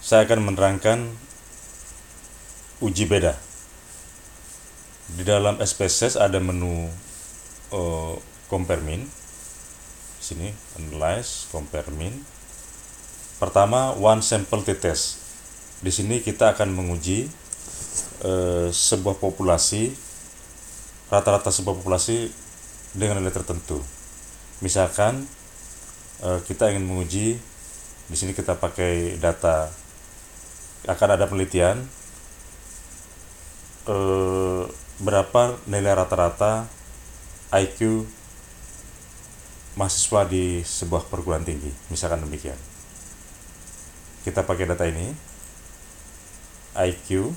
saya akan menerangkan uji beda. Di dalam SPSS ada menu compare min. Sini analyze, compare min. Pertama, one sample t-test. Di sini kita akan menguji sebuah populasi, rata-rata sebuah populasi dengan nilai tertentu. Misalkan kita ingin menguji, di sini kita pakai data, akan ada penelitian berapa nilai rata-rata IQ mahasiswa di sebuah perguruan tinggi, misalkan demikian. Kita pakai data ini, IQ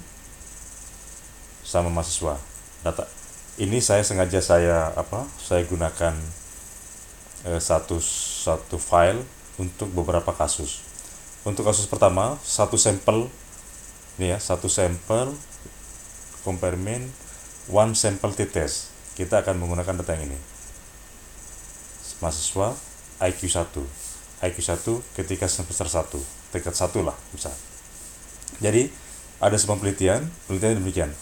sama mahasiswa. Data ini saya sengaja saya gunakan satu file untuk beberapa kasus. Untuk kasus pertama, satu sampel compare min, one sample t-test. Kita akan menggunakan data yang ini. Mahasiswa IQ 1 ketika semester 1, tingkat 1 lah misal. Jadi ada sebuah penelitian demikian.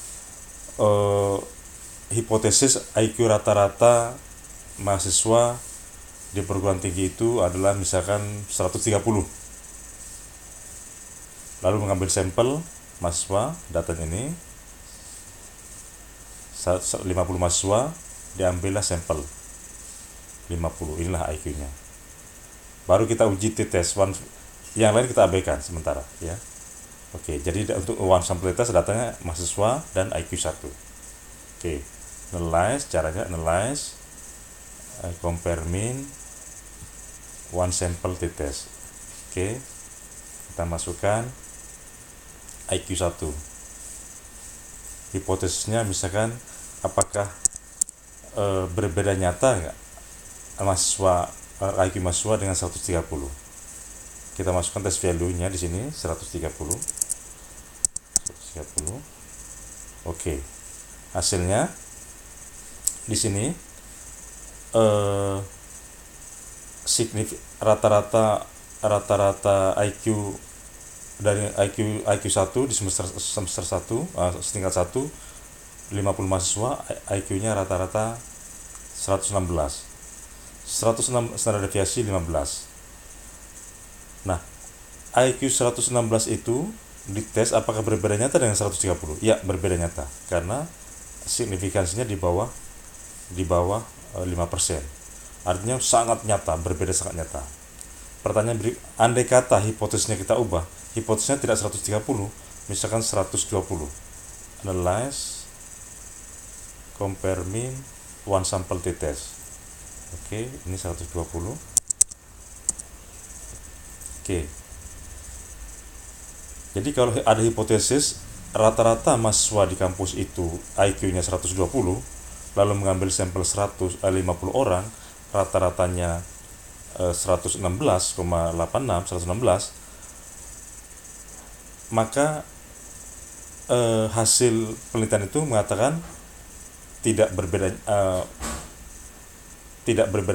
Hipotesis IQ rata-rata mahasiswa di perguruan tinggi itu adalah misalkan 130. Lalu mengambil sampel mahasiswa, datanya ini 50 mahasiswa, diambillah sampel 50, inilah IQ-nya. Baru kita uji t-test, yang lain kita abaikan sementara ya. Oke, jadi untuk one sample test datanya mahasiswa dan IQ 1. Oke, analyze, caranya analyze, compare min, one sample t-test. Oke, kita masukkan IQ 1. Hipotesisnya misalkan apakah berbeda nyata enggak mahasiswa IQ mahasiswa dengan 130. Kita masukkan test value-nya di sini 130. Oke. Hasilnya di sini rata-rata IQ dari IQ 1 di semester 1, setingkat 1, 50 mahasiswa IQ-nya rata-rata 116. 106 standar deviasi 15. Nah, IQ 116 itu dites apakah berbeda nyata dengan 130? Ya, berbeda nyata karena signifikansinya di bawah 5%. Artinya sangat nyata, berbeda sangat nyata. Pertanyaan andai kata hipotesisnya kita ubah, hipotesisnya tidak 130, misalkan 120. Analyze, compare min, one sample t-test. Oke, ini 120. Oke. Jadi kalau ada hipotesis rata-rata mahasiswa di kampus itu IQ-nya 120, lalu mengambil sampel 50 orang, rata-ratanya 116,86, 116, maka hasil penelitian itu mengatakan tidak berbeda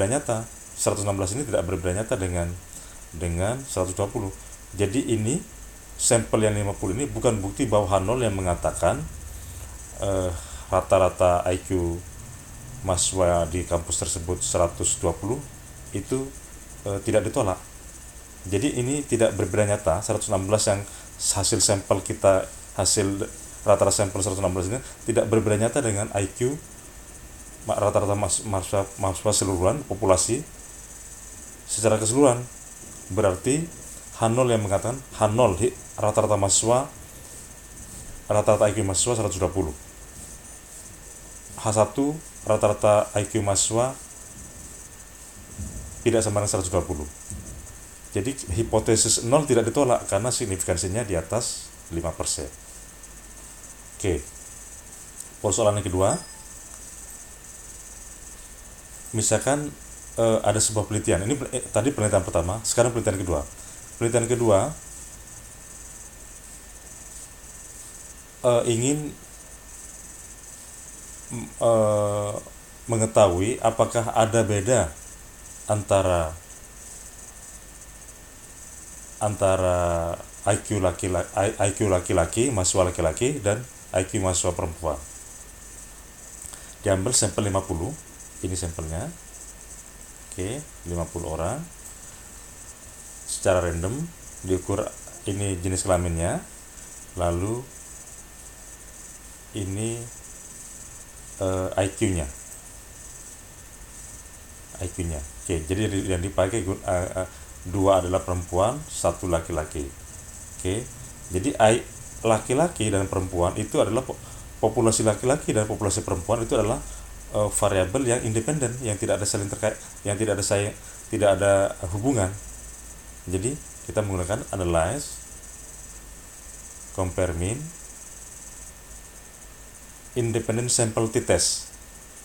nyata. 116 ini tidak berbeda nyata dengan 120. Jadi ini sampel yang 50 ini bukan bukti bahwa H0 yang mengatakan rata-rata IQ mahasiswa di kampus tersebut 120 itu tidak ditolak. Jadi ini tidak berbeda nyata. 116 yang hasil sampel kita, hasil rata-rata sampel 116 ini tidak berbeda nyata dengan IQ rata-rata mahasiswa keseluruhan populasi secara keseluruhan. Berarti H0 yang mengatakan H0 rata-rata mahasiswa, rata-rata IQ mahasiswa 120. H1 rata-rata IQ mahasiswa tidak sama dengan 120. Jadi hipotesis 0 tidak ditolak karena signifikansinya di atas 5%. Oke. Persoalan yang kedua, misalkan ada sebuah penelitian. Ini tadi penelitian pertama, sekarang penelitian kedua. Penelitian kedua ingin mengetahui apakah ada beda antara IQ laki-laki, mahasiswa laki-laki, dan IQ mahasiswa perempuan. Diambil sampel 50, ini sampelnya. Oke, 50 orang secara random, diukur ini jenis kelaminnya, lalu ini IQ-nya. Oke, jadi yang dipakai dua adalah perempuan, satu laki-laki. Oke, jadi laki-laki dan perempuan itu adalah populasi laki-laki dan populasi perempuan itu adalah variabel yang independen, yang tidak ada saling terkait, yang tidak ada hubungan. Jadi kita menggunakan analyze, compare mean, independent sample t-test.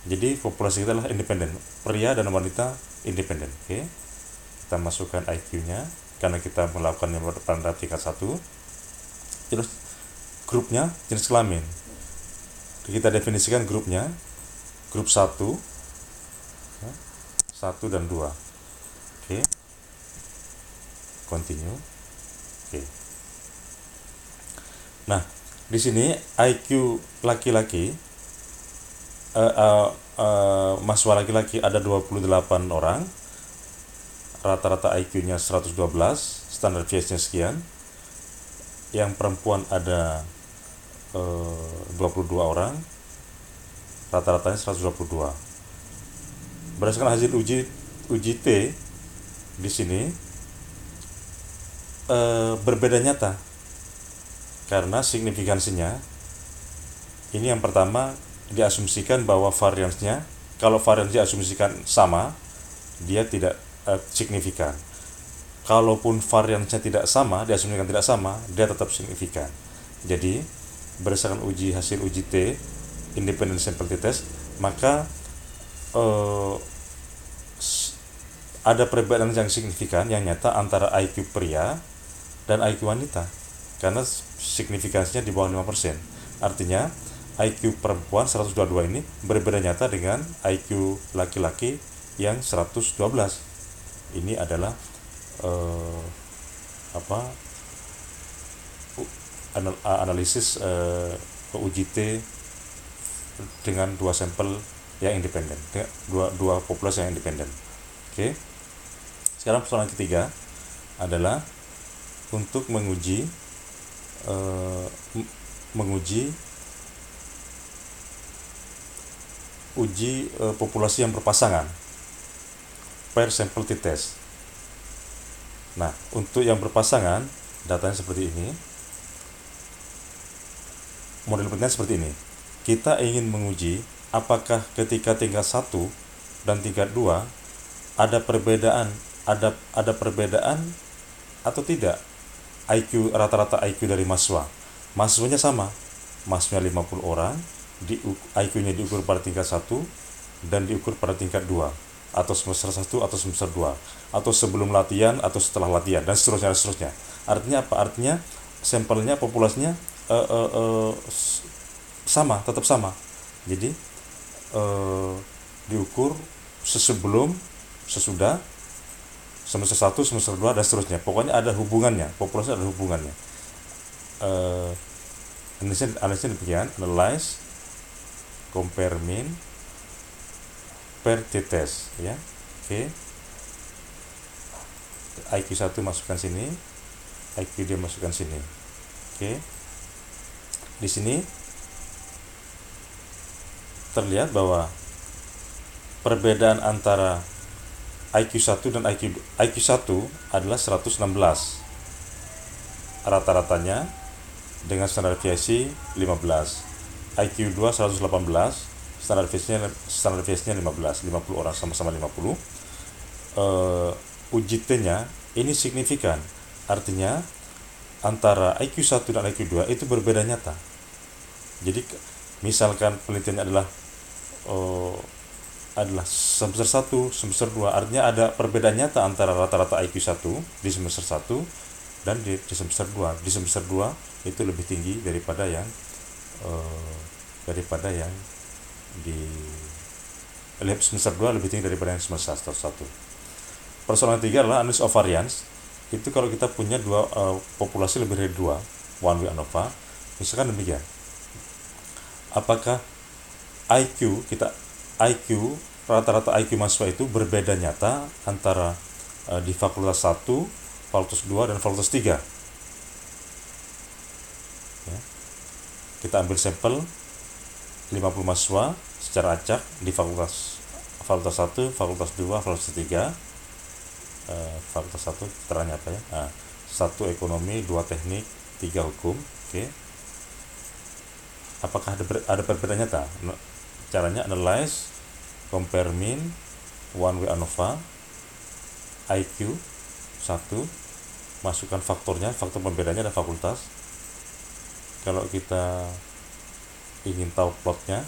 Jadi populasi kita adalah independen, pria dan wanita independen. Oke, kita masukkan IQ-nya karena kita melakukan yang pada tingkat 1. Terus grupnya jenis kelamin, kita definisikan grupnya, grup 1 dan 2. Oke, continue. Oke, nah di sini IQ laki-laki, mahasiswa laki-laki ada 28 orang, rata-rata IQ-nya 112, standar deviation-nya sekian. Yang perempuan ada 22 orang, rata-ratanya 122. Berdasarkan hasil uji T di sini berbeda nyata karena signifikansinya. Ini yang pertama, diasumsikan bahwa variansnya, kalau varians diasumsikan sama, dia tidak signifikan. Kalaupun variansnya tidak sama, diasumsikan tidak sama, dia tetap signifikan. Jadi berdasarkan hasil uji T, independent sample t-test, maka ada perbedaan yang signifikan, yang nyata antara IQ pria dan IQ wanita, karena signifikansinya di bawah 5%. Artinya IQ perempuan 122 ini berbeda nyata dengan IQ laki-laki yang 112. Ini adalah analisis uji T dengan dua sampel yang independen, dua populasi yang independen. Oke. Sekarang persoalan ketiga adalah untuk menguji populasi yang berpasangan per sampel t-test. Nah, untuk yang berpasangan, datanya seperti ini. Model penelitian seperti ini. Kita ingin menguji apakah ketika tingkat 1 dan tingkat 2 ada perbedaan atau tidak rata-rata IQ dari mahasiswanya sama, mahasiswanya 50 orang, IQ-nya diukur pada tingkat 1 dan diukur pada tingkat 2, atau semester 1 atau semester 2, atau sebelum latihan atau setelah latihan, dan seterusnya. Artinya apa? Artinya sampelnya, populasinya tetap sama. Jadi diukur sebelum, sesudah, semester 1, semester 2, dan seterusnya. Pokoknya ada hubungannya, populasi ada hubungannya. Analisnya demikian, analyze, compare mean per t-test, ya. Oke. IQ 1 masukkan sini, IQ dia masukkan sini. Oke. Di sini terlihat bahwa perbedaan antara IQ 1 dan IQ 1 adalah 116 rata-ratanya dengan standar deviasi 15. IQ 2 118, standar deviasinya 50 orang, sama-sama 50. Uji T-nya ini signifikan, artinya antara IQ 1 dan IQ 2 itu berbeda nyata. Jadi misalkan penelitiannya adalah semester 1, semester 2, artinya ada perbedaan nyata antara rata-rata IQ 1 di semester 1 dan di semester 2. Di semester 2 itu lebih tinggi daripada yang di semester 2 lebih tinggi daripada yang semester 1. Persoalan 3 adalah analysis of variance. itu kalau kita punya dua populasi lebih dari dua, one way ANOVA, misalkan demikian, apakah IQ rata-rata IQ mahasiswa itu berbeda nyata antara di fakultas 1, fakultas 2, dan fakultas 3. Ya. Kita ambil sampel 50 mahasiswa secara acak di fakultas 1, fakultas 2, fakultas 3. Fakultas 1 keterangannya apa ya? 1 ekonomi, 2 teknik, 3 hukum. Oke. Apakah ada perbedaan nyata? Caranya analyze, compare mean, one way ANOVA, IQ 1, masukkan faktor pembedanya dan fakultas. Kalau kita ingin tahu plotnya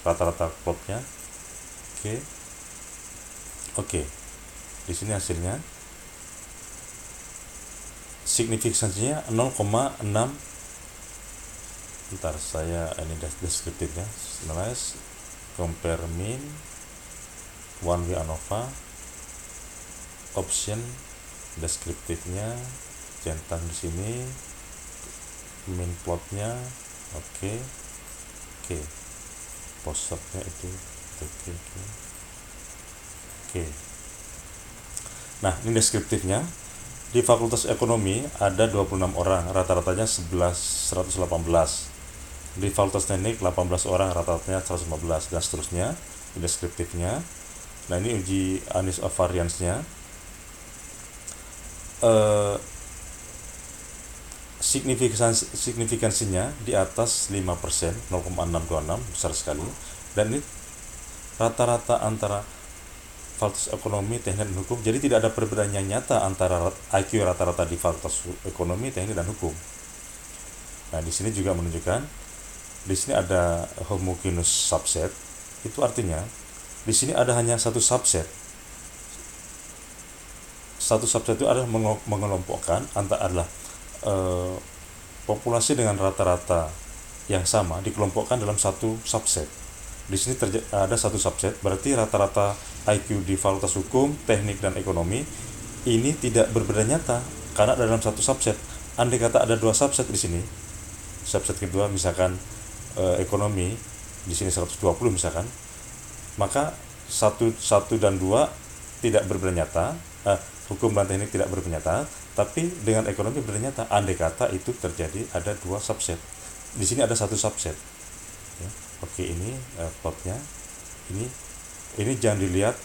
rata-rata plotnya, oke. Di sini hasilnya, signifikansinya 0,6. Ntar saya ini deskriptifnya, analyze, compare mean, one way ANOVA, option, deskriptifnya centang di sini, mean plotnya, oke, posternya itu, oke. Nah, ini deskriptifnya. Di Fakultas Ekonomi ada 26 orang, rata-ratanya 118. Di Fakultas Teknik 18 orang, rata-ratanya 115, dan seterusnya. Ini deskriptifnya. Nah, ini uji Units of Variance-nya. Signifikansinya di atas 5%, 0,626, besar sekali. Dan ini rata-rata antara Fakultas Ekonomi, Teknik, dan Hukum. Jadi tidak ada perbedaan yang nyata antara IQ rata-rata di Fakultas Ekonomi, Teknik, dan Hukum. Nah, di sini juga menunjukkan, di sini ada homogeneous subset. Itu artinya di sini ada hanya satu subset. Satu subset itu adalah mengelompokkan adalah populasi dengan rata-rata yang sama dikelompokkan dalam satu subset. Di sini ada satu subset, berarti rata-rata IQ di Fakultas Hukum, Teknik, dan Ekonomi ini tidak berbeda nyata karena ada dalam satu subset. Andai kata ada dua subset di sini, subset kedua misalkan ekonomi di sini 120 misalkan, maka 1 dan 2 tidak berbeda nyata, hukum dan teknik tidak berbeda nyata, tapi dengan ekonomi berbeda nyata andai kata itu terjadi ada dua subset. Di sini ada satu subset. Ya. Oke, ini plotnya. Ini jangan dilihat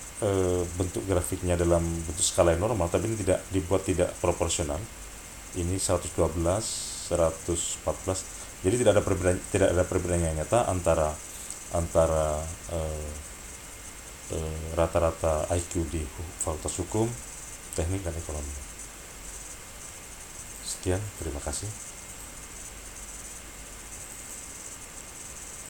bentuk grafiknya dalam bentuk skala yang normal, tapi ini dibuat tidak proporsional. Ini 112, 114. Jadi tidak ada perbedaan yang nyata antara rata-rata IQ di Fakultas Hukum, Teknik, dan Ekonomi. Sekian, terima kasih.